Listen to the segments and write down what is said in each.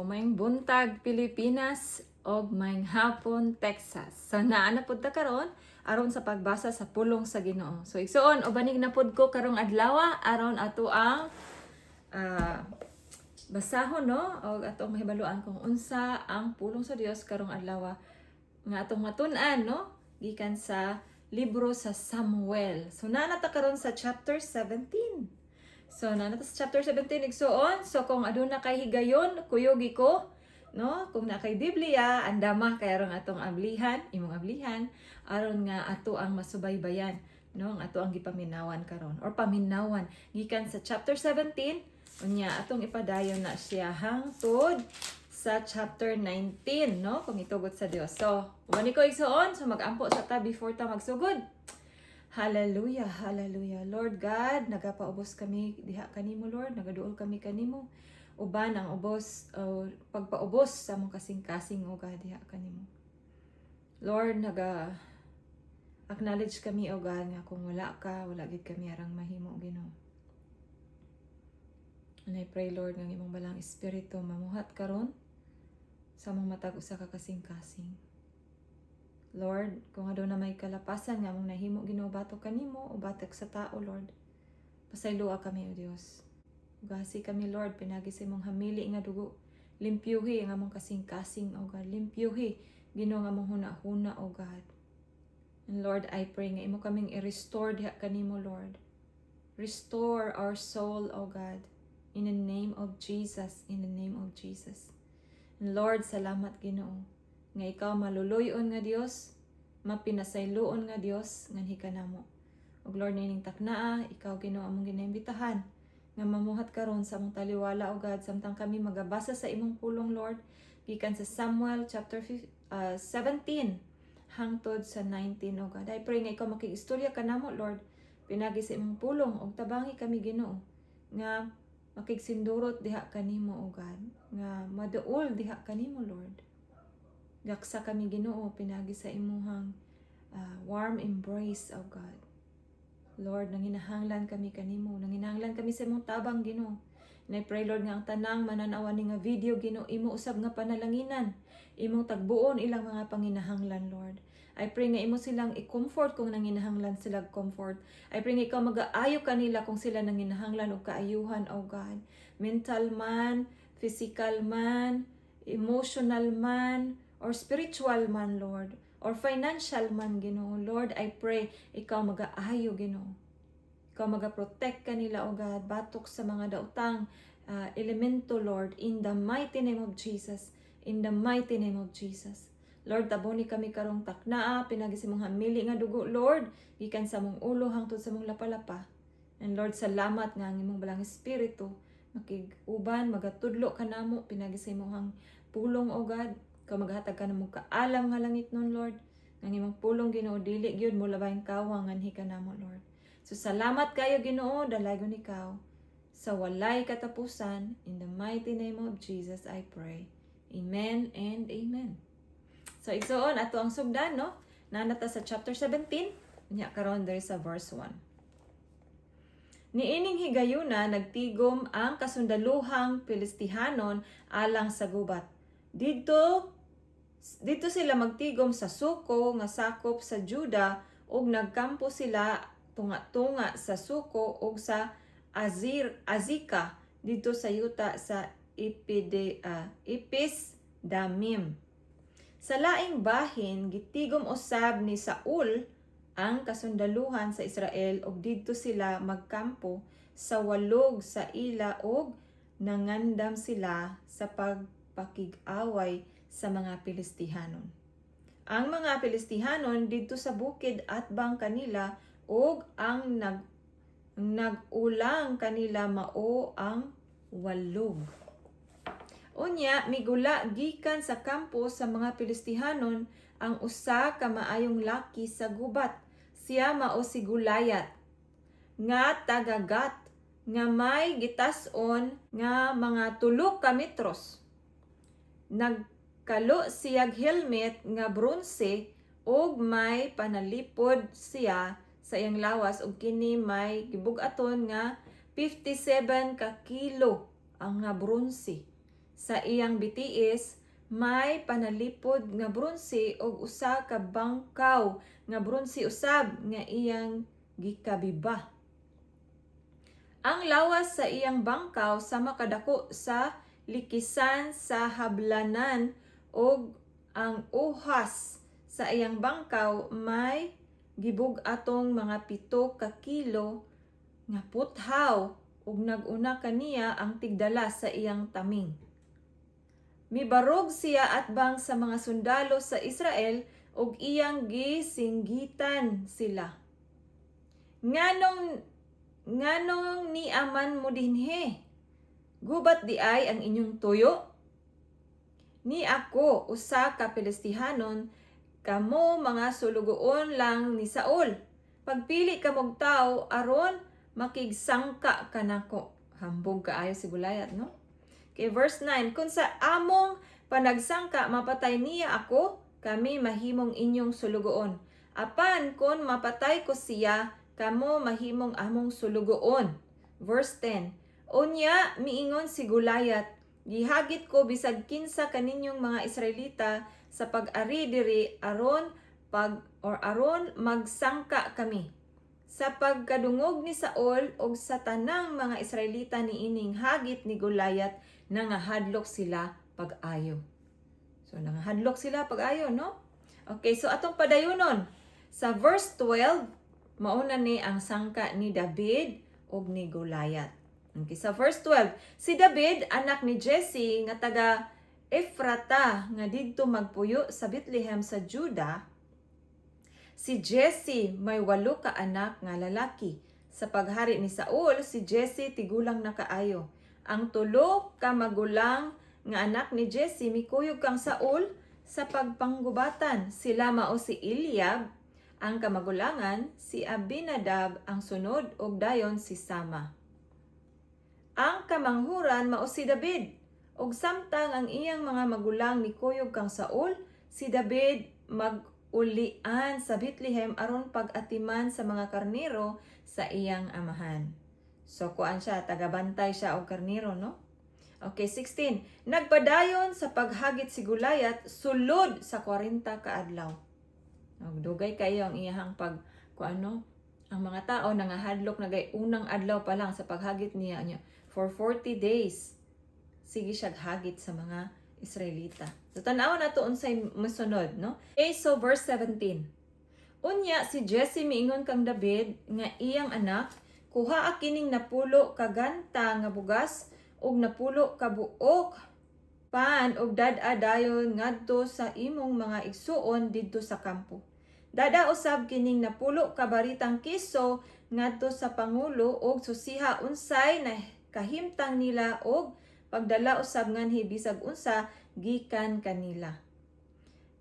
Maayong buntag Pilipinas og maayong hapon Texas. So naa na pud ta karon aron sa pagbasa sa pulong sa Ginoo. So igsuon ubanig na pud ko karong adlaw aron ato ang basahon no og atong mahibaluan kung unsa ang pulong sa Dios karong adlaw nga atong matun-an no gikan sa libro sa Samuel. So naa na ta karon sa chapter 17. So, nanata sa chapter 17 igsuon. So, kung aduna kay higayon, kuyogi ko, no? Kung na kay Biblia, andama kay aron atong ablihan, imong ablihan, aron nga ato ang masubaybayan, no? Ang ato ang gipaminawan karon or paminawan gikan sa chapter 17, unya atong ipadayon na siya hangtod sa chapter 19, no? Kung itugot sa Dios. So, wani ko igsuon, so mag-ampo sa ta before ta magsugod. Hallelujah, hallelujah. Lord God, nagapaubos kami diha kanimo Lord, nagaduol kami kanimo. Uban ang ubos pagpaubos sa among kasing-kasing o God diha kanimo. Lord, acknowledge kami o God nga kung wala ka, wala gid kami arang mahimo Ginoo. And I pray Lord nga imong balang espiritu mamuhat karon sa among matag usa ka kasing-kasing. Lord, kung aduna may kalapasan nga mong nahimo Ginoo batok kanimo o batok sa tao Lord, pasayloa kami o Dios. Ugasi kami Lord, pinagi sa imong hamili nga dugo. Limpyuhi ang among kasing-kasing o God. Limpyuhi Ginoo nga among huna-huna o God. And Lord, I pray nga imo kaming i-restore diha kanimo Lord. Restore our soul o God. In the name of Jesus, in the name of Jesus. And Lord, salamat Ginoo nga ikaw maluluyon nga Dios, mapinasayloon nga Dios nganhi kanamo. Og Lord nining taknaa, ikaw Ginoo among ginaimbitahan nga mamuhat karon sa among taliwala o God samtang kami magabasa sa imong pulong Lord gikan sa Samuel chapter 17 hangtod sa 19 o God. I pray nga ikaw makig-istorya kanamo Lord pinagi sa imong pulong og tabangi kami Ginoo nga makigsindurot diha kanimo o God, nga maduol diha kanimo Lord. Gaksa kami Ginoo pinagi sa imuhang warm embrace of God. Lord, nanginahanglan kami kanimo, nanginahanglan kami sa imong tabang Ginoo. And I pray Lord nga ang tanang mananawa ni nga video Ginoo imo usab nga panalanginan, imong tagbuon ilang mga panginahanglan Lord. I pray nga imo silang i-comfort kung nanginahanglan sila comfort. I pray nga ikaw mag-aayo kanila kung sila nanginahanglan og kaayuhan o God. Mental man, physical man, emotional man, or spiritual man, Lord, or financial man, Ginoo. Lord, I pray, ikaw mag-aayo, Ginoo. Ikaw mag-protect kanila, O God, batok sa mga daotang elemento, Lord, in the mighty name of Jesus. In the mighty name of Jesus. Lord, taboni kami karong taknaa, pinagi sa mong hamili nga dugo, Lord, gikan sa mong ulo hangtod sa mong lapalapa. And Lord, salamat nga ang imong balang espiritu, makig-uban, magatudlo kanamo, pinagi sa imong pulong, O God. Ikaw maghatag ka na mong kaalam nga langit nun, Lord. Nang imong pulong Ginoo dili gyud mo labahin kawang nganhi kanamo, Lord. So salamat kayo Ginoo, dalaygon ikaw. Sa walay katapusan, in the mighty name of Jesus I pray. Amen and amen. So igsuon ato ang sugdan no. Nanata sa chapter 17, nya karon diri sa verse 1. Niining higayuna nagtigom ang kasundaluhang Pilistihanon alang sa gubat. Dito sila magtigom sa Suko nga sakop sa Juda ug nagkampo sila tunga-tunga sa Suko ug sa Azika dito sa yuta sa Ipis Damim. Sa laing bahin gitigom usab ni Saul ang kasundaluhan sa Israel ug didto sila magkampo sa walog sa ila ug nangandam sila sa pagpakig-away sa mga Pilistihanon. Ang mga Pilistihanon didto sa bukid atbang kanila ug ang nag-ulang kanila mao ang walog. Unya migula gikan sa kampo sa mga Pilistihanon ang usa ka maayong laki sa gubat. Siya mao si Gulayat nga taga-Gat nga may gitas-on nga mga 3 ka metros. Nagkalo siyag helmet nga bronze ug may panalipod siya sa iyang lawas ug kini may gibug-aton nga 57 ka kilo ang nga bronze. sa iyang bitiis may panalipod nga bronse ug usa ka bangkaw nga bronse usab nga iyang gikabiba. Ang lawas sa iyang bangkaw sama kadako sa likisan sa hablanan ug ang uhas sa iyang bangkaw may gibug-atong mga 7 ka kilo nga puthaw ug nag-una kaniya ang tigdala sa iyang taming. Mibarog siya atbang sa mga sundalo sa Israel ug iyang gisinggitan sila. Nganong niaman mo dinhi? Gubat di ay ang inyong tuyo? Ni ako usa ka Pilistihanon, kamo mga sulugoon lang ni Saul. Pagpili ka mog tawo aron makigsangka kanako. Hambog kaayo si Gulayat, no? Okay, verse 9, kung sa among panagsangka mapatay niya ako, kami mahimong inyong sulugoon. Apan kung mapatay ko siya, kamo mahimong among sulugoon. Verse 10, unya miingon si Gulayat, gihagit ko bisag kinsa kaninyong mga Israelita sa pag-ari diri aron magsangka kami. Sa pagkadungog ni Saul og sa tanang mga Israelita niining hagit ni Gulayat, nangahadlok sila pag-ayo. So nangahadlok sila pag-ayo, no? Okay, so atong padayonon. Sa verse 12, mauna ni ang sangka ni David ug ni Gulayat. Okay, sa verse 12, si David anak ni Jesse nga taga Ephrata nga didto magpuyo sa Bethlehem sa Juda. Si Jesse may 8 ka anak nga lalaki. Sa paghari ni Saul, si Jesse tigulang na kaayo. Ang 3 ka magulang nga anak ni Jesse mikuyog kang Saul sa pagpanggubatan. Sila mao si Eliab ang kamagulangan, si Abinadab ang sunod ug dayon si Sama. Ang kamanghuran mao si David, ug samtang ang iyang mga magulang mikuyog kang Saul, si David mag-ulian sa Bethlehem aron pag-atiman sa mga karnero sa iyang amahan. So kuan siya, tagabantay siya og karnero, no? Okay, 16. Nagpadayon sa paghagit si Gulayat sulod sa 40 ka adlaw. Nagdugay kayo ang iyahang ang mga tao nangahadlok na gay unang adlaw pa lang sa paghagit niya for 40 days. Sige siya hagit sa mga Israelita. So tan-aw nato unsay mosunod, no? Okay, so verse 17. Unya si Jesse miingon kang David nga iyang anak, kuha kining napulo ka ganta nga bugas ug napulo ka buok pan ug dad-a dayon ngadto sa imong mga igsuon didto sa kampo. Dada usab kining napulo ka baritang kiso ngadto sa pangulo ug susiha unsay na kahimtang nila ug pagdala usab nganhi bisag unsa gikan kanila.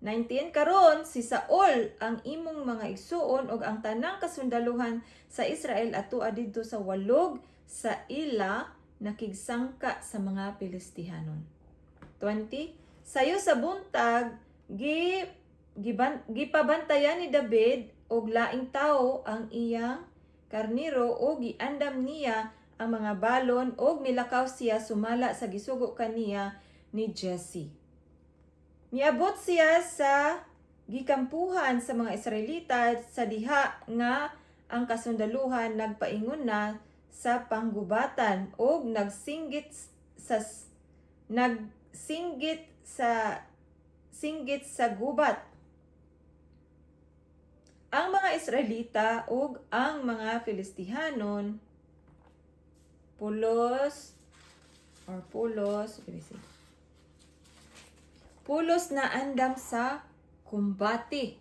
19. Karon si Saul ang imong mga igsuon ug ang tanang kasundaluhan sa Israel atua didto sa walog sa ila nakigsangka sa mga Pilistihanon. 20. Sayo sa buntag gipabantayan ni David og laing tawo ang iyang karniro ug giandam niya ang mga balon ug milakaw siya sumala sa gisugo kaniya ni Jesse. Miabot siya sa gikampuhan sa mga Israelita sa diha nga ang kasundaluhan nagpaingon na sa panggubatan ug nagsinggit sa gubat. Ang mga Israelita ug ang mga Filistihanon pulos na andam sa kumbati.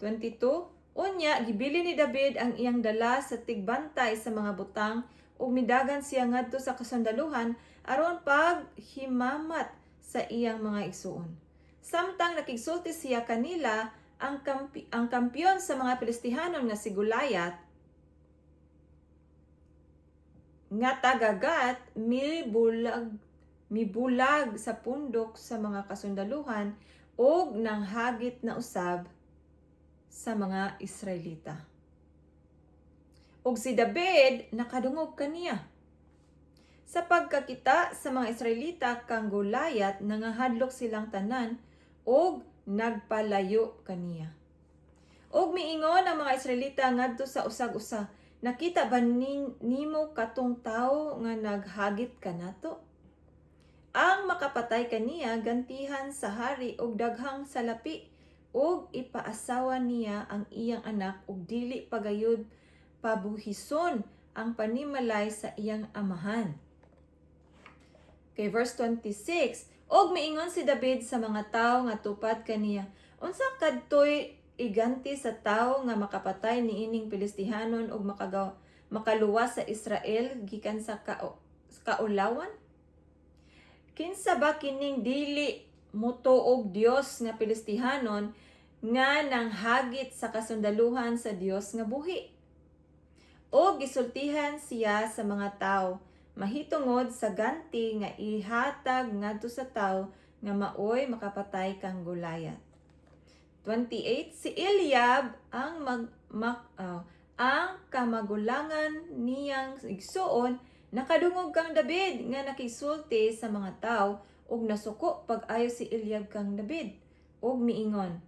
22. Unya, gibili ni David ang iyang dala sa tigbantay sa mga butang ug midagan siya ngadto sa kasundaluhan aron paghimamat sa iyang mga igsuon. Samtang nakigsulti siya kanila, ang kampiyon sa mga Pilistihanon nga si Gulayat nga tagagat mibulag sa pundok sa mga kasundaluhan ug nanghagit na usab sa mga Israelita. Ug si David nakadungog kaniya. Sa pagkakita sa mga Israelita kang Gulayat, nangahadlok silang tanan og nagpalayo kaniya. Og miingon ang mga Israelita ngadto sa usag-usa, nakita ba nimo katong tawo nga naghagit kanato? Ang makapatay kaniya gantihan sa hari og daghang salapi og ipaasawa niya ang iyang anak og dili pagayod pabuhison ang panimalay sa iyang amahan. Kay verse 26, og miingon si David sa mga tawo nga tupad kaniya, unsa kadtoy iganti sa tawo nga makapatay niining Pilistihanon og makaluwas sa Israel gikan sa kaulawan? Kinsa ba kining dili motuog Dios nga Pilistihanon nga nanghagit sa kasundaluhan sa Dios nga buhi? O gisultihan siya sa mga tawo mahitungod sa ganti nga ihatag ngadto sa tawo nga maoy makapatay kang Gulayat. 28, si Eliab ang kamagulangan niyang igsuon nakadungog kang David nga nakisulti sa mga tawo ug nasuko pag-ayo si Eliab kang David ug miingon,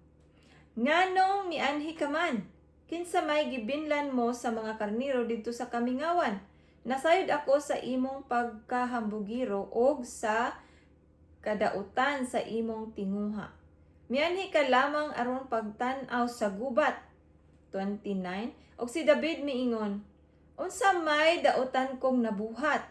nganong mianhi ka man? Kinsa may gibinlan mo sa mga karniro didto sa kamingawan? Nasayod ako sa imong pagkahambugiro og sa kadautan sa imong tinguha. Mianhi ka lamang aron pagtan-aw sa gubat. 29. Og si David miingon, unsa may dautan kong nabuhat?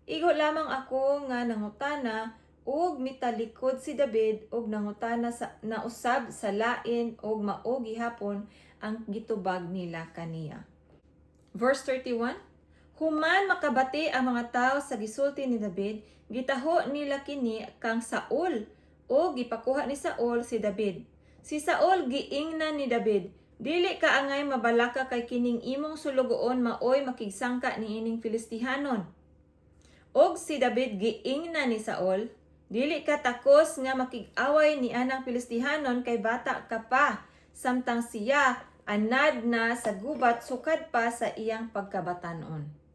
Igo lamang ako nga nangutana ug mitalikod si David og nangutana sa nausab sa lain og mao gihapon ang gitubag nila kaniya. Verse 31. Human makabati ang mga tawo sa gisulti ni David, gitaho nila kini kang Saul o gipakuha ni Saul si David. Si Saul giingnan ni David, dili ka angay mabalaka kay kining imong sulugoon maoy makigsangka niining Filistihanon. Og si David giingnan ni Saul, dili ka takos nga makig-away ni anang Filistihanon kay bata ka pa, samtang siya anad na sa gubat sukad pa sa iyang pagkabatanon.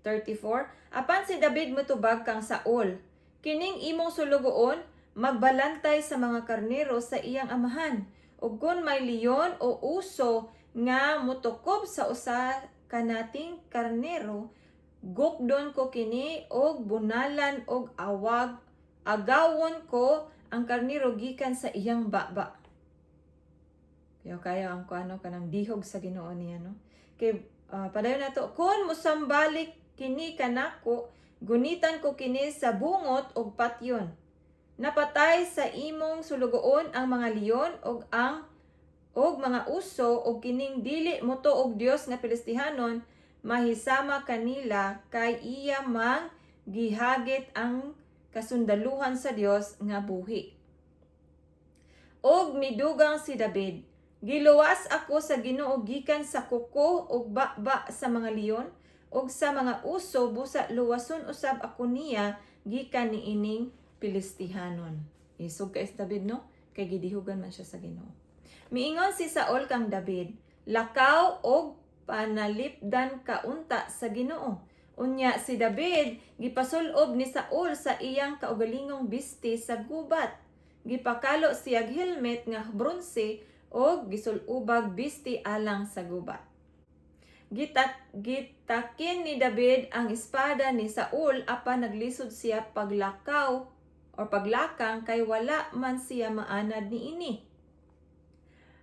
34. Apan si David motubag kang Saul, kining imong sulugoon magbalantay sa mga karnero sa iyang amahan, ug kun may leon o uso nga mutukob sa usa kanating karnero, gukdon ko kini og bunalan og agawon ko ang karnero gikan sa iyang baba. Kaya ang kuano kanang dihog sa Ginoo niya, no? Kay padayon nato, kun musambalik kini kanako, gunitan ko kini sa bungot og patyon. Napatay sa imong sulugoon ang mga leon og mga uso og kining dili motuog Dios nga Pilistihanon, mahisama kanila kay iya mang gihagit ang kasundaluhan sa Dios nga buhi. Og midugang si David, giluwas ako sa Ginoo gikan sa kuko ug baba sa mga leon ug sa mga uso busa luwason usab ako niya gikan niining Pilistihanon. Isog kay David, no? Kay gidihugan man siya sa Ginoo. Miingon si Saul kang David, lakaw og panalipdan kaunta sa Ginoo. Unya si David gipasulob ni Saul sa iyang kaugalingong bisti sa gubat. Gipakalo siyag helmet nga bronze og gisulubag bisti alang sa gubat. Gitakin ni David ang espada ni Saul apan naglisod siya paglakaw o paglakang kay wala man siya maanad niini.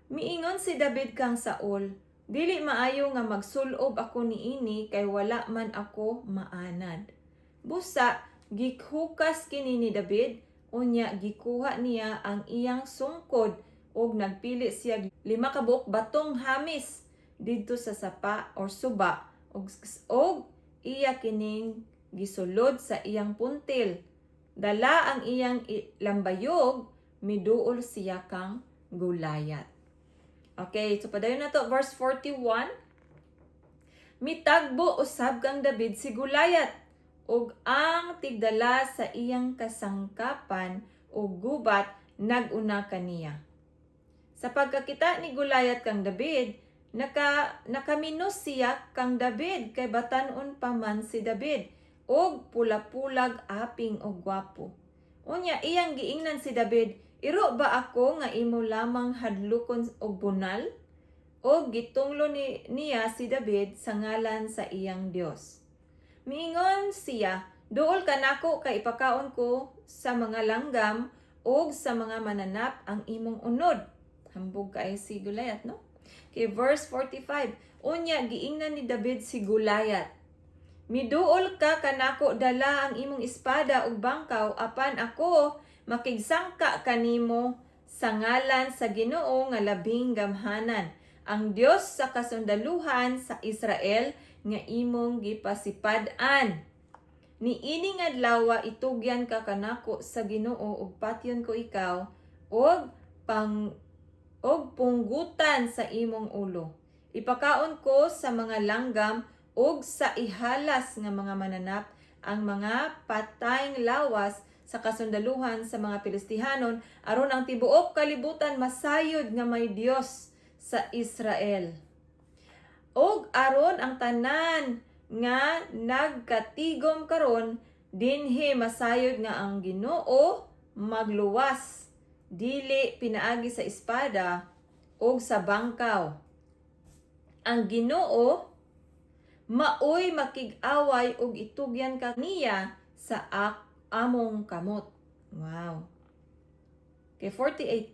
Miingon si David kang Saul, dili maayo nga magsulob ako niini kay wala man ako maanad. Busa gikhukas kini ni David, unya gikuha niya ang iyang sungkod ug nagpili siya 5 ka buok batong hamis didto sa sapa or suba og iya kining gisulod sa iyang puntil. Dala ang iyang lambayog, miduol siya kang Gulayat. Okay, so padayon na to, verse 41. Mitagbo usab kang David si Gulayat, ug ang tigdala sa iyang kasangkapan o gubat naguna kaniya. Sa pagkakita ni Gulayat kang David, nakaminos siya kang David kay batanon pa man si David. og pula-pulag aping og gwapo. Unya iyang giingnan si David, iro ba ako nga imo lamang hadlukon og bunal? O gitunglo niya si David sa ngalan sa iyang Dios. Miingon siya, duol ka nako kay ipakaon ko sa mga langgam o sa mga mananap ang imong unod. Hambog kay si Goliath, no? Okay, verse 45. Unya giingnan ni David si Goliath. Miduol ka kanako dala ang imong espada ug bangkaw apan ako makigsangka kanimo sa ngalan sa Ginoo nga labing gamhanan, ang Dios sa kasundaluhan sa Israel nga imong gipasipad-an. Niini nga adlaw itugyan ka kanako sa Ginoo ug patyon ko ikaw og punggutan sa imong ulo. Ipakaon ko sa mga langgam ug sa ihalas nga mga mananap ang mga patayng lawas sa kasundaluhan sa mga Pilistihanon aron ang tibuok kalibutan masayod nga may Dios sa Israel. Og aron ang tanan nga nagkatigom karon dinhi masayod nga ang Ginoo magluwas dili pinaagi sa espada o sa bangkaw. Ang Ginoo maoy makig-away og itugyan ka niya sa among kamot. Wow. Okay, 48.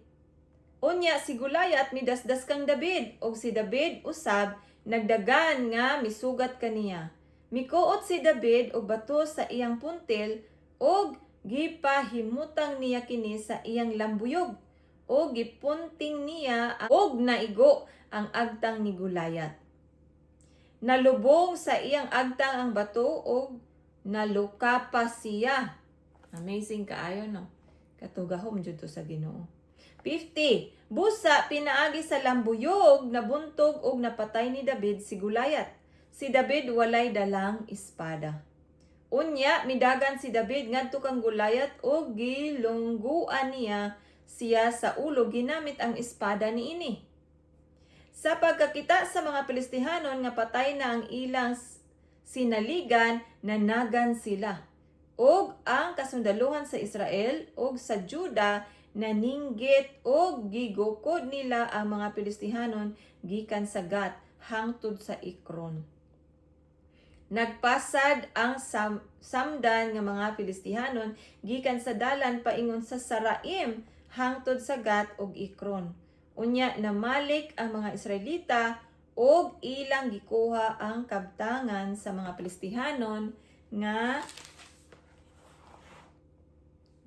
Unya si Goliath midasdas kang David og si David usab nagdagan nga misugat kaniya. Mikuot si David og bato sa iyang puntil og gipahimutang niya kini sa iyang lambuyog o gipunting niya og naigo ang agtang ni Goliath. Nalubong sa iyang agtang ang bato og naluka pa siya. Amazing kaayo, no? Katugahom jud to sa Ginoo. 50. Busa pinaagi sa lambuyog nabuntog og napatay ni David si Goliath. Si David walay dalang espada. Unya midagan si David ngadto kang Goliath og gilungguan niya siya sa ulo ginamit ang espada niini. Sa pagkakita sa mga Pilistihanon nga patay na ang ilang sinaligan, nanagan sila. Og ang kasundaluhan sa Israel og sa Juda naninggit og gigukod nila ang mga Pilistihanon gikan sa Gat hangtod sa Ekron. Nagpasad ang samdan nga mga Pilistihanon gikan sa dalan paingon sa Saraim hangtod sa Gat ug Ekron. Unya namalik ang mga Israelita og ilang gikuha ang kabtangan sa mga Pilistihanon nga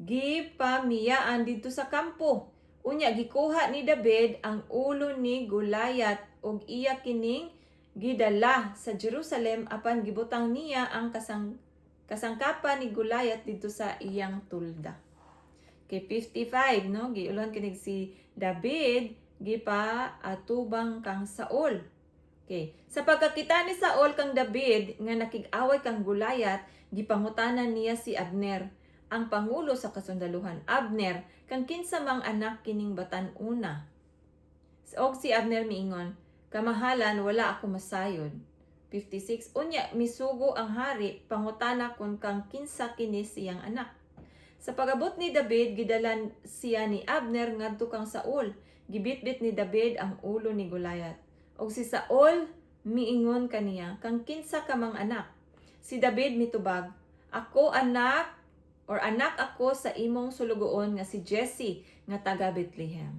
gipamiyaan dito sa kampo. Unya gikuha ni David ang ulo ni Goliath og iya kining gidala sa Jerusalem apan gibutang niya ang kasangkapan ni Goliath dito sa iyang tulda. Okay, 55, no? Giulon kinig si David gipa atubang kang Saul. Okay. Sa pagkakita ni Saul kang David nga nakig-away kang Goliath, gipangutanan niya si Abner, ang pangulo sa kasundaluhan. Abner, kang kinsa mang anak kining batan-una. Og si Abner miingon, kamahalan wala ako masayod. 56. Unya misugo ang hari, pangutana kun kang kinsa kini siyang anak. Sa pagabot ni David, gidalan siya ni Abner ngadto kang Saul. Gibitbit ni David ang ulo ni Goliath. Og si Saul miingon kaniya, kang kinsa ka mang anak. Si David mitubag, anak ako sa imong sulugoon nga si Jesse nga taga Bethlehem.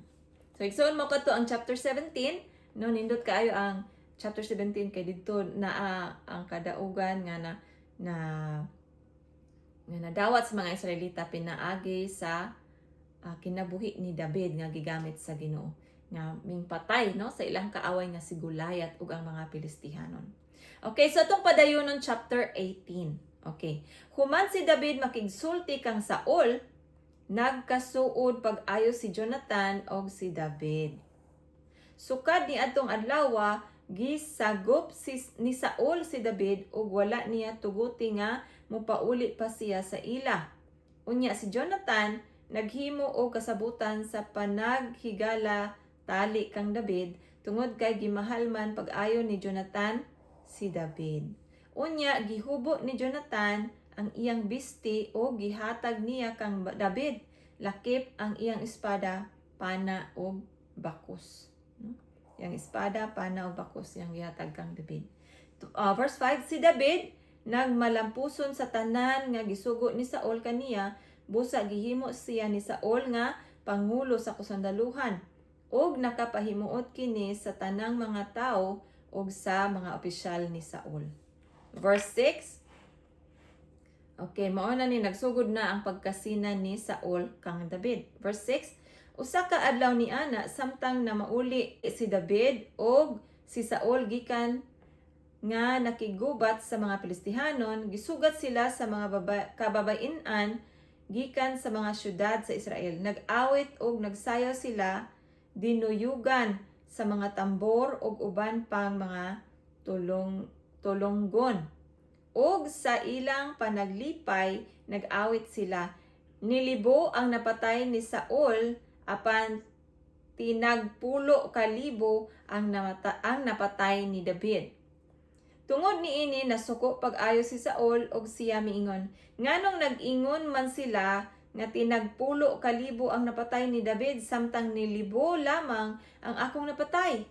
So igsoon mo kadto ang chapter 17, no nindot kaayo ang chapter 17 kay didto na ang kadaugan nga nadawat sa mga Israelita pinaagi sa kinabuhi ni David nga gigamit sa Ginoo nga mingpatay no sa ilang kaaway nga si Goliath ug ang mga Pilistihanon. Okay, so atong padayonon chapter 18. Okay. Human si David makigsulti kang Saul, nagkasuod pag-ayo si Jonathan og si David. Sukad ni adtong adlaw gisagop ni Saul si David ug wala niya tuguti nga mopauli pa siya sa ila. Unya si Jonathan naghimo og kasabutan sa panaghigala tali kang David tungod kay gimahalman pag-ayo ni Jonathan si David. Unya gihubo ni Jonathan ang iyang bisti o gihatag niya kang David. Lakip ang iyang espada, pana o bakos. Yang espada, pana o bakos yang gihatag kang David. Verse 5, si David nagmalampuson sa tanan nga gisugo ni Saul kaniya, busa gihimo siya ni Saul nga pangulo sa kusandaluhan, ug nakapahimuot kini sa tanang mga tao ug sa mga opisyal ni Saul. Verse 6. Okay, mao na ni nagsugod na ang pagkasina ni Saul kang David. Verse 6. Usa ka adlaw ni ana samtang na mauli si David ug si Saul gikan nga nakigubat sa mga Pilistihanon, gisugat sila sa mga kababainan gikan sa mga syudad sa Israel. Nag-awit ug nagsayaw sila, dinuyugan sa mga tambor ug uban pang mga tulonggon. Ug sa ilang panaglipay, nag-awit sila. Nilibo ang napatay ni Saul, apan tinagpulo kalibo ang napatay ni David. Tungod niini nasuko pag-ayo si Saul ug siya miingon, nganong nag-ingon man sila nga tinagpulo kalibo ang napatay ni David samtang nilibo lamang ang akong napatay.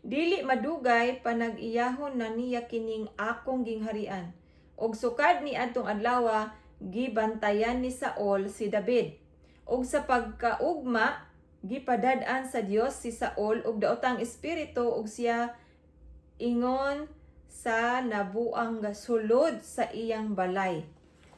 Dili madugay panag-iyahon na niya kining akong gingharian. Og sukad ni adtong adlaw gibantayan ni Saul si David. Og sa pagkaugma gipadad-an sa Dios si Saul og daotang espiritu og siya ingon sa nabuang sulod sa iyang balay.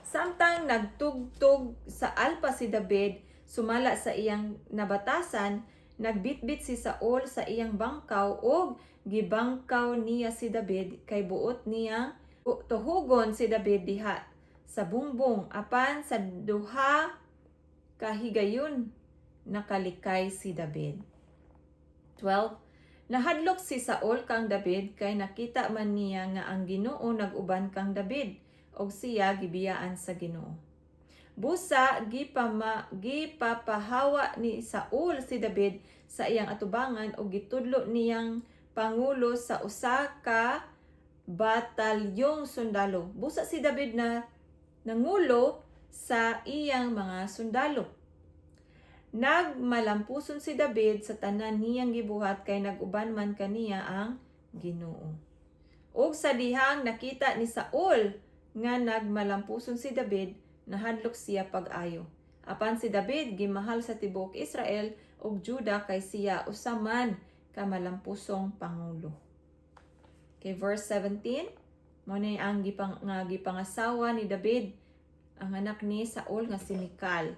Samtang nagtugtog sa alpa si David, sumala sa iyang nabatasan, nagbitbit si Saul sa iyang bangkaw ug gibangkaw niya si David kay buot niyang tuhugon si David diha sa bungbong, apan sa duha kahigayon nakalikay si David. 12. Nahadlok si Saul kang David kay nakita man niya nga ang Ginoo nag-uban kang David og siya gibiyaan sa Ginoo. Busa gipapahawa ni Saul si David sa iyang atubangan o gitudlo niyang pangulo sa usa ka batalyong sundalo. Busa si David na nangulo sa iyang mga sundalo. Nagmalampuson si David sa tanan niyang gibuhat kay nag-uban man kaniya ang Ginoo. Ug sa dihang nakita ni Saul nga nagmalampuson si David, nahadlok siya pag-ayo. Apan si David gimahal sa tibuok Israel ug Juda kay siya usa man ka malampusong pangulo. Okay, verse 17. Mo ni ang gipangasawa ni David ang anak ni Saul nga si Mikal.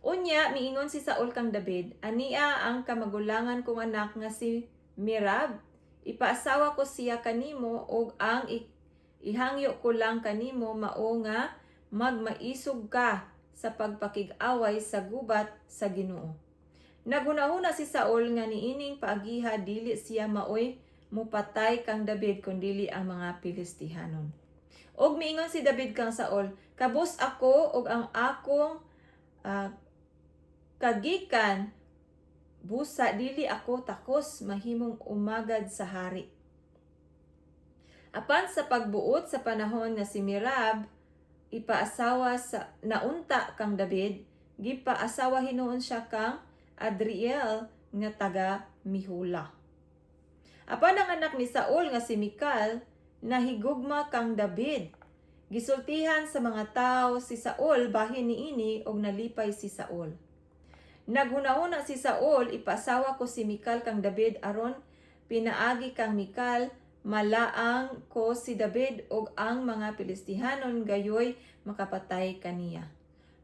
Unya miingon si Saul kang David, ania ang kamagulangan kong anak nga si Merab, ipaasawa ko siya kanimo ug ang ihangyo ko lang kanimo mao nga magmaisog ka sa pagpakig-away sa gubat sa Ginoo. Naghunahuna si Saul nga niining paagiha dili siya maoy mupatay kang David kundili ang mga Pilistihanon. Og miingon si David kang Saul, kabus ako og ang akong kagikan, busa dili ako takos mahimong umagad sa hari. Apan sa pagbuot sa panahon nga si Merab ipaasawa sa naunta kang David, gipaasawa hinuon siya kang Adriel nga taga Mihula. Apan ang anak ni Saul nga si Mikal nahigugma kang David. Gisultihan sa mga tao si Saul bahin niini og nalipay si Saul. Naghunahuna si Saul, ipasawa ko si Mikal kang David aron pinaagi kang Mikal, malaang ko si David og ang mga Pilistihanon gayoy makapatay kaniya.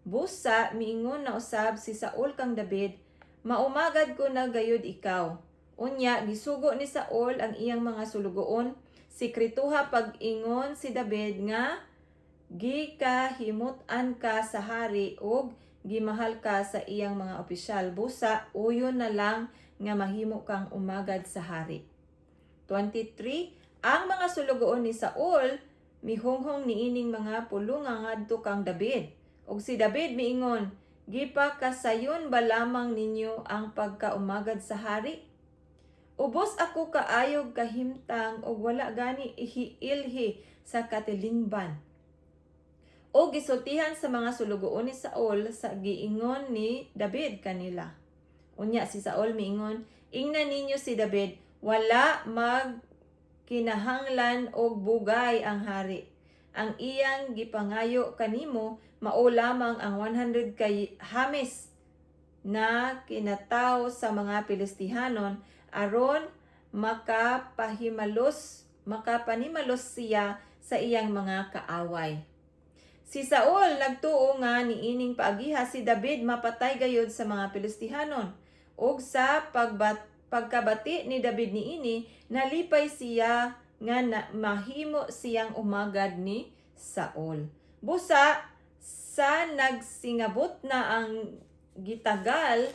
Busa miingon na usab si Saul kang David, maumagad ko na gayud ikaw. Unya gisugo ni Saul ang iyang mga sulugoon, sikrituha pag-ingon si David nga gikahimutan ka sa hari ug gimahal ka sa iyang mga opisyal. Busa uyon na lang nga mahimo kang umagad sa hari. 23. Ang mga sulugoon ni Saul mihunghong niining mga pulong ngadto kang David. Ug si David miingon, gipakasayon ba lamang ninyo ang pagkaumagad sa hari? Ubos ako kaayog kahimtang og wala gani ihiilhi sa katilingban. O gisultihan sa mga sulugoon ni Saul sa giingon ni David kanila. Unya si Saul miingon, ingnan ninyo si David, wala kinahanglan og bugay ang hari. Ang iyang gipangayo kanimo mao lamang ang 100 kay hamis na kinataw sa mga Pilistihanon aron makapanimalos siya sa iyang mga kaaway. Si Saul nagtuo nga niining paagiha si David mapatay gayud sa mga Pilistihanon ug sa pagkabati ni David niini nalipay siya nga mahimo siyang umagad ni Saul. Busa sa nagsingabot na ang gitagal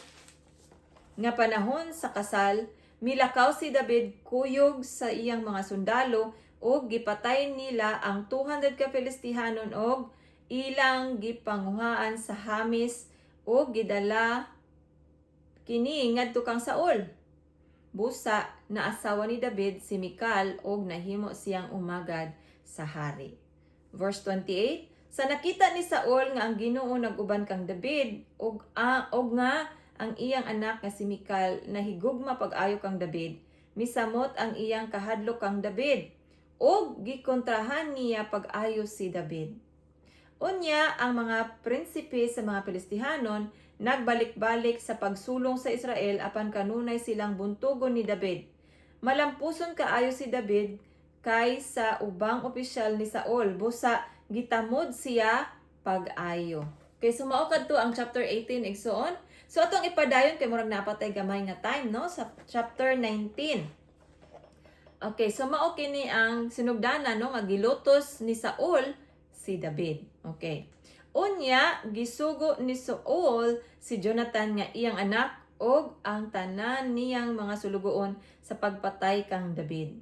nga panahon sa kasal, milakaw si David kuyog sa iyang mga sundalo ug gipatay nila ang 200 ka Pilistihanon ug ilang gipanguhaan sa hamis ug gidala kini ngadto kang Saul. Busa na asawa ni David si Michal ug nahimo siyang umagad sa hari. Verse 28, sa nakita ni Saul nga ang Ginoo nag-uban kang David ug nga ang iyang anak nga si Michal nahigugma pag-ayo kang David, misamot ang iyang kahadlok kang David ug gikontrahan niya pag-ayo si David. Unya ang mga prinsipe sa mga Pilistihanon nagbalik-balik sa pagsulong sa Israel apan kanunay silang buntugon ni David. Malampuson kaayo si David kay sa ubang opisyal ni Saul, busa gitamod siya pag-ayo. Okay, so mao kadto ang chapter 18 igsoon. So atong ipadayon kay murag napatay gamay nga time no sa chapter 19. Okay, so mao kini ang sinugdanan no nga gilutos ni Saul si David. Okay. Unya gisugo ni Saul si Jonathan nga iyang anak og ang tanan niyang mga sulugoon sa pagpatay kang David.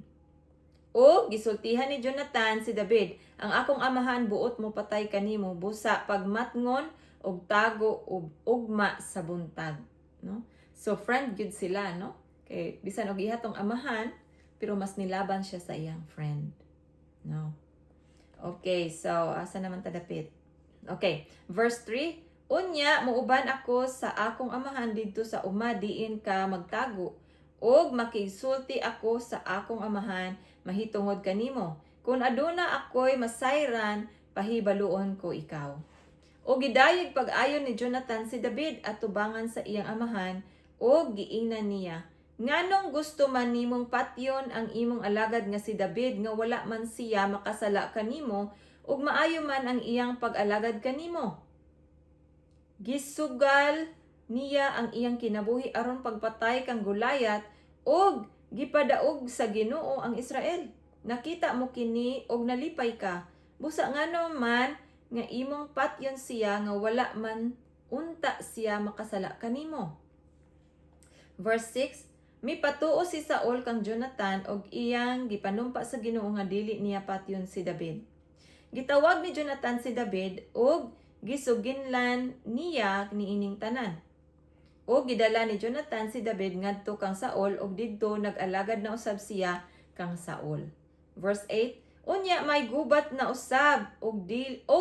O gisultihan ni Jonathan si David, ang akong amahan buot mo patay kanimo busa pagmatngon og tago og ugma sa buntag, no? So friend gyud sila, no? Kay bisan og ihatong amahan pero mas nilaban siya sa iyang friend, no? Okay, so asa naman ta dapit? Okay, verse 3, unya muuban ako sa akong amahan didto sa uma diin ka magtago og makigsulti ako sa akong amahan mahitungod kanimo. Kung aduna ako'y masayran, pahibaluon ko ikaw. O gidayeg pag-ayon ni Jonathan si David at tubangan sa iyang amahan o giingnan niya. Nganong gusto man nimong patyon ang imong alagad nga si David nga wala man siya makasala kanimo ug maayo man ang iyang pag-alagad kanimo. Gisugal niya ang iyang kinabuhi aron pagpatay kang Goliath ug gipadaog sa Ginoo ang Israel. Nakita mo kini ug nalipay ka. Busa ngano man nga imong patyon siya nga wala man unta siya makasala kanimo. Verse 6, mipatuo si Saul kang Jonathan og iyang gipanumpa sa Ginoo nga dili niya patyon si David. Gitawag ni Jonathan si David ug gisuginlan niya niining tanan. O gidala ni Jonathan si David ngadto kang Saul ug didto nag-alagad na usab siya kang Saul. Verse 8, unya may gubat na usab og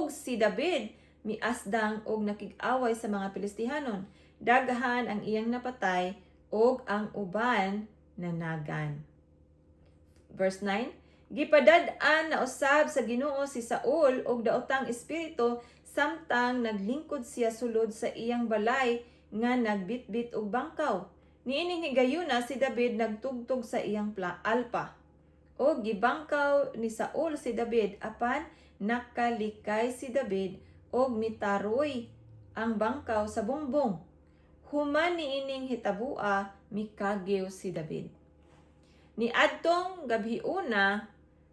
si David miasdang og nakig-away sa mga Pilistihanon. Daghan ang iyang napatay ug ang uban nanagan. Verse 9, gipadad-an na usab sa Ginoo si Saul og daotang espiritu samtang naglingkod siya sulod sa iyang balay nga nagbitbit og bangkaw. Niining higayuna si David nagtugtog sa iyang alpa. O gibangkaw ni Saul si David apan nakalikay si David og mitaroy ang bangkaw sa bungbong. Human niining hitabua mikagyo si David. Ni adtong gabhiuna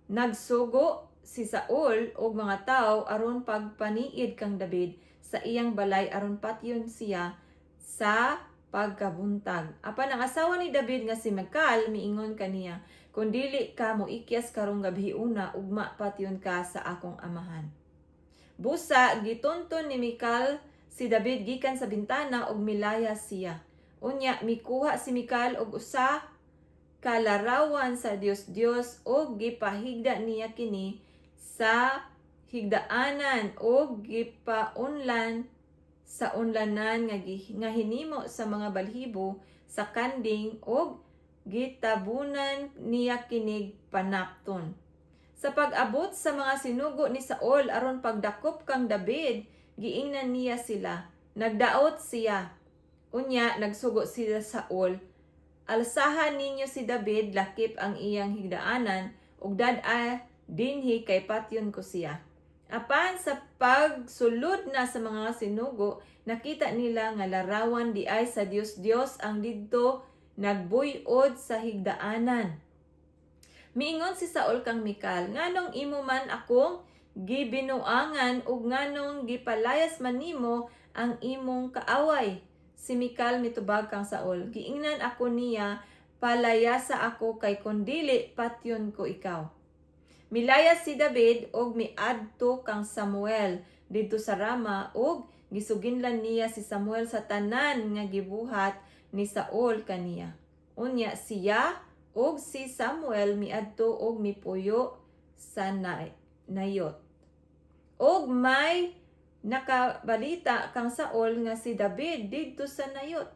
nagsugo si Saul og mga tawo aron pagpaniid kang David sa iyang balay aron patyon siya sa pagkabuntag. Apan ang asawa ni David nga si Michal miingon kaniya, kung dili ka mo ikyas karong gabhiuna ugma patyon ka sa akong amahan. Busa gitunton ni Michal si David gikan sa bintana ug milayas siya. Unya mikuha si Michal og usa kalarawan sa Dios o gipahigda niya kini sa higdaanan o gipaunlan sa unlanan nga hinimo sa mga balhibo sa kanding o gitabunan niya kinig panapton. Sa pag-abot sa mga sinugo ni Saul aron pagdakop kang David, giingnan niya sila. Nagdaot siya. Unya, nagsugo sila Saul. Alsahan ninyo si David, lakip ang iyang higdaanan, ug dad-a dinhi kay patyon ko siya. Apan sa pagsulod na sa mga sinugo, nakita nila nga larawan di ay sa Dios ang didto nagbuyod sa higdaanan. Miingon si Saul kang Mikal, nganong imo man akong gibinuangan ug nganong gipalayas man nimo ang imong kaaway. Si Mikal mitubag kang Saul, giingnan ako niya, palayasa ako kay kundili patyon ko ikaw. Milayas si David og miadto kang Samuel didto sa Rama og gisuginlan niya si Samuel sa tanan nga gibuhat ni Saul kaniya. Unya siya og si Samuel miadto og mipuyo sa Nayot. Og may nakabalita kang Saul nga si David didto sa Nayot,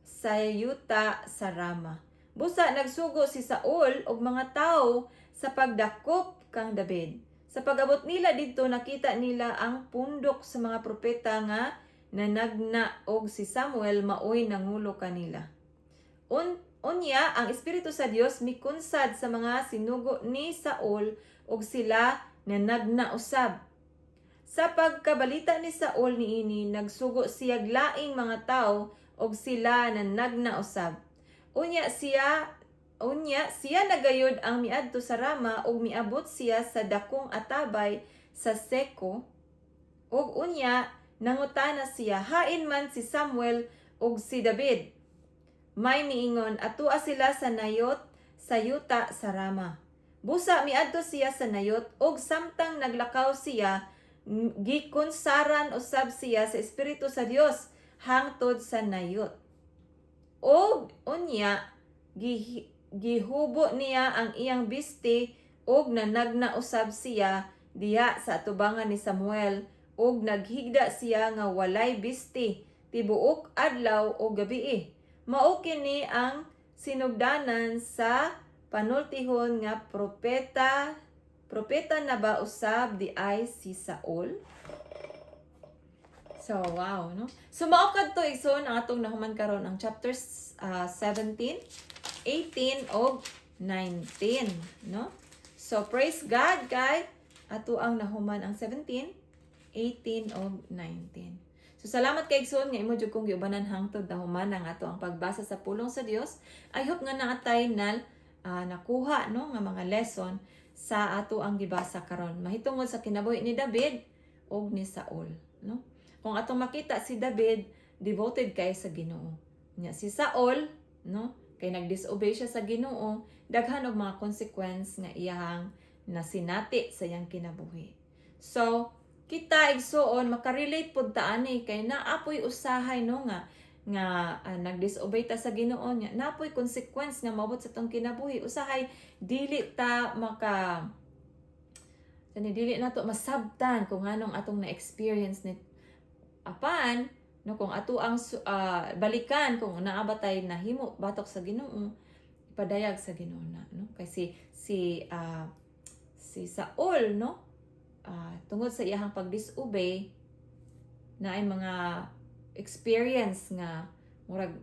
sa yuta sa Rama. Busa nagsugo si Saul og mga tawo sa pagdakop kang David. Sa pag-abot nila didto nakita nila ang pundok sa mga propeta nga nanagna og si Samuel maoy nangulo kanila. Unya ang Espiritu sa Dios mikunsad sa mga sinugo ni Saul ug sila nanagna usab. Sa pagkabalita ni Saul niini nagsugo siyag laing mga tawo ug sila nanagna usab. Unya siya nagayod ang miadto sa Rama ug miabot siya sa dakong atabay sa Seko. Ug unya nangutana siya, hain man si Samuel ug si David. May miingon, atua sila sa Nayot sa yuta sa Rama. Busa miadto siya sa Nayot ug samtang naglakaw siya, gikunsaran usab siya sa Espiritu sa Dios hangtod sa Nayot. Og unya gihubo niya ang iyang bisti og nanagna usab siya diha sa atubangan ni Samuel og naghigda siya nga walay bisti tibuok adlaw o gabii. Mao kini ang sinugdanan sa panultihon nga propeta na ba usab di ay si Saul. So, wow, no? So, maukad to igsoon ang atong nahuman karon ang chapters 17, 18, o 19, no? So, praise God, kay ato ang nahuman ang 17, 18, o 19. So, salamat kay igsoon nga imo jud kong giubanan hangtod nahuman ang ato ang pagbasa sa pulong sa Dios. I hope nga naatay na nakuha, no, nga mga lesson sa ato ang gibasa karon. Mahitungod sa kinabuhi ni David og ni Saul, no? Kung atong makita si David, devoted kay sa Ginoo. Nya si Saul, no, kay nagdisobey siya sa Ginoo, daghan og mga consequence nga iyang nasinati sa iyang kinabuhi. So, kita igsoon makarelate pud ta ani kay naapoy usahay no nga nagdisobey ta sa Ginoo nya. Naapoy consequence nga maabot sa tong kinabuhi. Usahay dili ta dili nato masabtan kung anong atong na-experience ni apan no kung ato ang balikan kung naabatay nahimo batok sa Ginoo ipadayag sa Ginoo na, no, kasi si Saul, no, tungod sa iyang pag-disobey na ay mga experience nga murag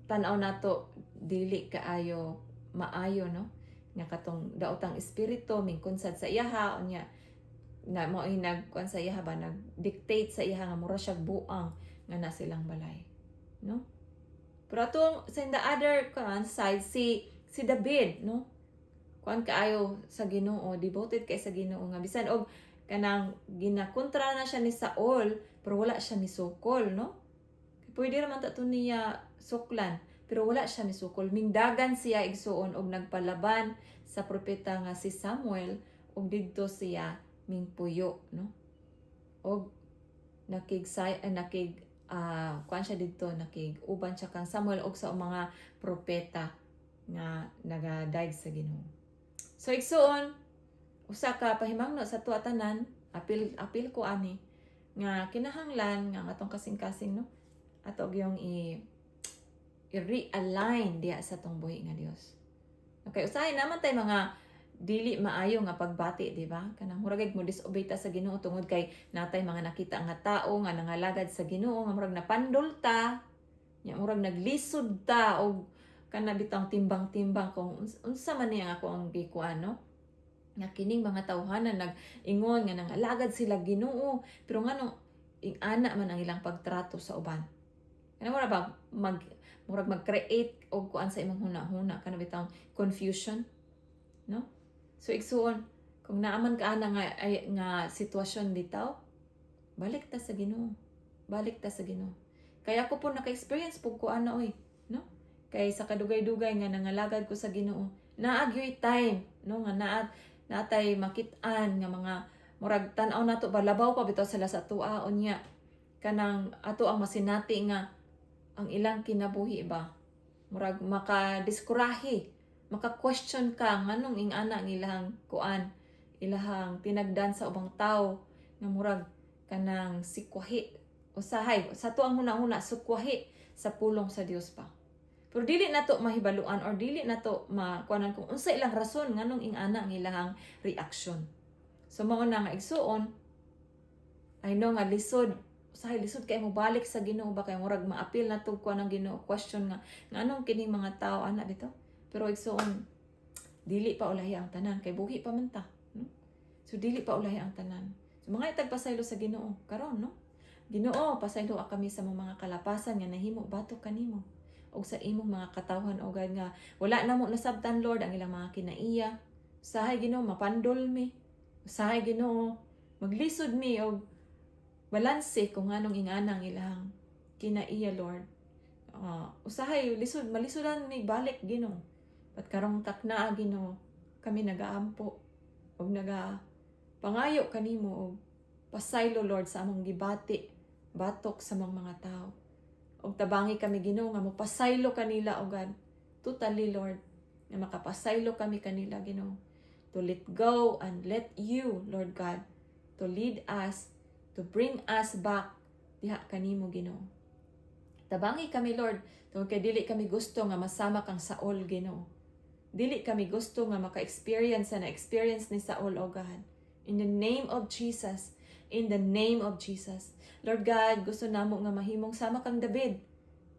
tan-aw nato dili kaayo maayo, no, nga katong daotang espiritu mingkunsad sa iyaha unya na mo nagkuan sa iyaha ba nag-dictate sa iyaha nga mura siya buang nga na silang balay, no. Pero atong sa the other side si David, no, kuan kaayo sa Ginoo, devoted kay sa Ginoo nga bisan og kanang ginakontra na siya ni Saul pero wala siya misukol, no. Pwede raman ta to niya suklan pero wala siya misukol. Mingdagan siya igsuon og nagpalaban sa propeta nga si Samuel og didto siya mingpuyo, no, og kuan siya didto nakig-uban siya kang Samuel og sa mga propeta nga nagadaig sa Ginoo. So igsuon usa ka pahimangno sa tuwa tanan, apil ko ani nga kinahanglan nga atong kasing-kasing no ato gyung i-realign diya sa tong buhi nga Dios. Okay, usahay naman tay mga dili maayo nga pagbati, di ba? Kanang murag mo disobey ta sa Ginoo tungod kay natay mga nakita nga tao nga nangalagad sa Ginoo nga murag napandol ta, nya murag naglisod ta og kana bitang timbang-timbang kung unsa man niya ako ang gikuan no? Nga kining mga tawhanan nag-ingon nga nangalagad sila Ginoo pero nganong ana man ang ilang pagtrato sa uban. Kana mura ba murag mag-create og kuan sa imong huna-huna kana bitang confusion, no? So igsuon kung naaman ka ana nga sitwasyon bitaw, balik ta sa Ginoo. Balik ta sa Ginoo. Kaya ako po naka-experience pug ko ana oy, no? Kay sa kadugay-dugay nga nangalagad ko sa Ginoo, naagyoy time no nga natay makit-an nga mga murag tan-aw nato balabaw pa bitaw sila sa tuwa unya kanang ato ang masinati nga ang ilang kinabuhi ba murag maka-diskurahi, maka-question ka nganong ingana ang ilang kuan, ilahang tinagdan sa ubang tao nga murag kanang sikwahi usahay sa to ang huna-huna sukwahi sa pulong sa Dios pa. Pero dili nato mahibaluan or dili nato makuanan kung unsa ilang rason nganong ingana ang ilahang reaction. So mao na nga igsuon I know nga lisod usahay lisod kay mo balik sa Ginoo ba kay murag maapil na tug kuan ang Ginoo question nga nganong kining mga tao ana bitaw. Pero igsuon dili pa ulahi ang tanan kay buhi pa man ta, no? So dili pa ulahi ang tanan. So mga itagpasaylo sa Ginoo karon, no? Ginoo, pasaylo kami sa mga kalapasan nga nahimo batok kanimo og sa imong mga katawhan o God nga wala na mo nasabtan Lord ang ilang mga kinaiya. Usahay Ginoo mapandol mi. Usahay Ginoo maglisod mi og balanse kung anong ingana ang ilang kinaiya Lord. Usahay malisodan mi balik Ginoo. Pat karong takna Ginoo kami nagaampo og pangayo kanimo og pasaylo Lord sa among gibati batok sa mga tao. Og tabangi kami Ginoo nga mopasaylo kanila o God. Totally Lord, nga makapasaylo kami kanila Ginoo. To let go and let you Lord God to lead us, to bring us back diha kanimo Ginoo. Tabangi kami Lord, tungod kay dili kami gusto nga masama kang Saul Ginoo. Dili kami gusto nga maka-experience na experience ni Saul o God. In the name of Jesus, in the name of Jesus. Lord God, gusto namo nga mahimong sama kang David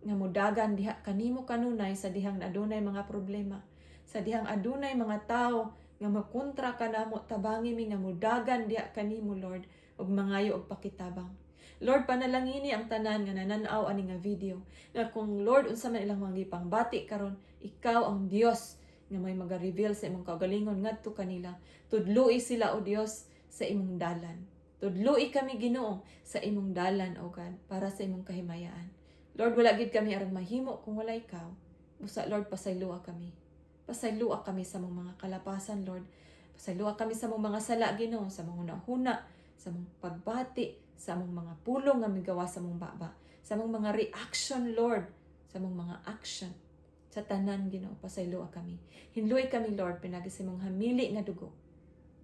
nga modagan diha kanimo kanunay sa dihang adunay mga problema, sa dihang adunay mga tao nga makontra kanamo tabangi mi nga modagan diha kanimo Lord ug mangayo og pakitabang. Lord, panalangini ang tanan nga nananaw ani nga video nga kung Lord unsa man ilang mga gipangbati karon, ikaw ang Dios nga may maga-reveal sa imong kaugalingon ngadto kanila. Tudloi sila o Dios sa imong dalan. Tudloi kami Ginoo sa imong dalan o God para sa imong kahimayaan. Lord, wala gid kami aron mahimo kung wala ikaw. Busa Lord, pasaylua kami. Pasaylua kami sa mga kalapasan Lord. Pasaylua kami sa mga sala Ginoo, sa mga huna, sa mga pagbati, sa mga pulong nga migawa sa mong baba, sa mga reaction Lord, sa mga action. Sa tanan Ginoo, pasaylua kami. Hinluoy kami Lord, pinagi sa imong hamili nga dugo.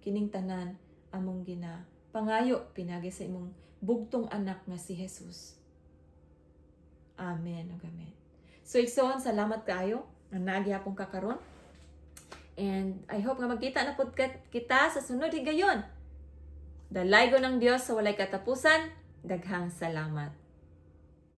Kining tanan among pangayo pinagi sa imong bugtong anak nga si Jesus. Amen ug amen. So igsoon, salamat kaayo nga naagihapon ka karon. And I hope nga magkita na pud kita sa sunod higayon. Dalaygo ng Dios sa walay katapusan. Daghang salamat.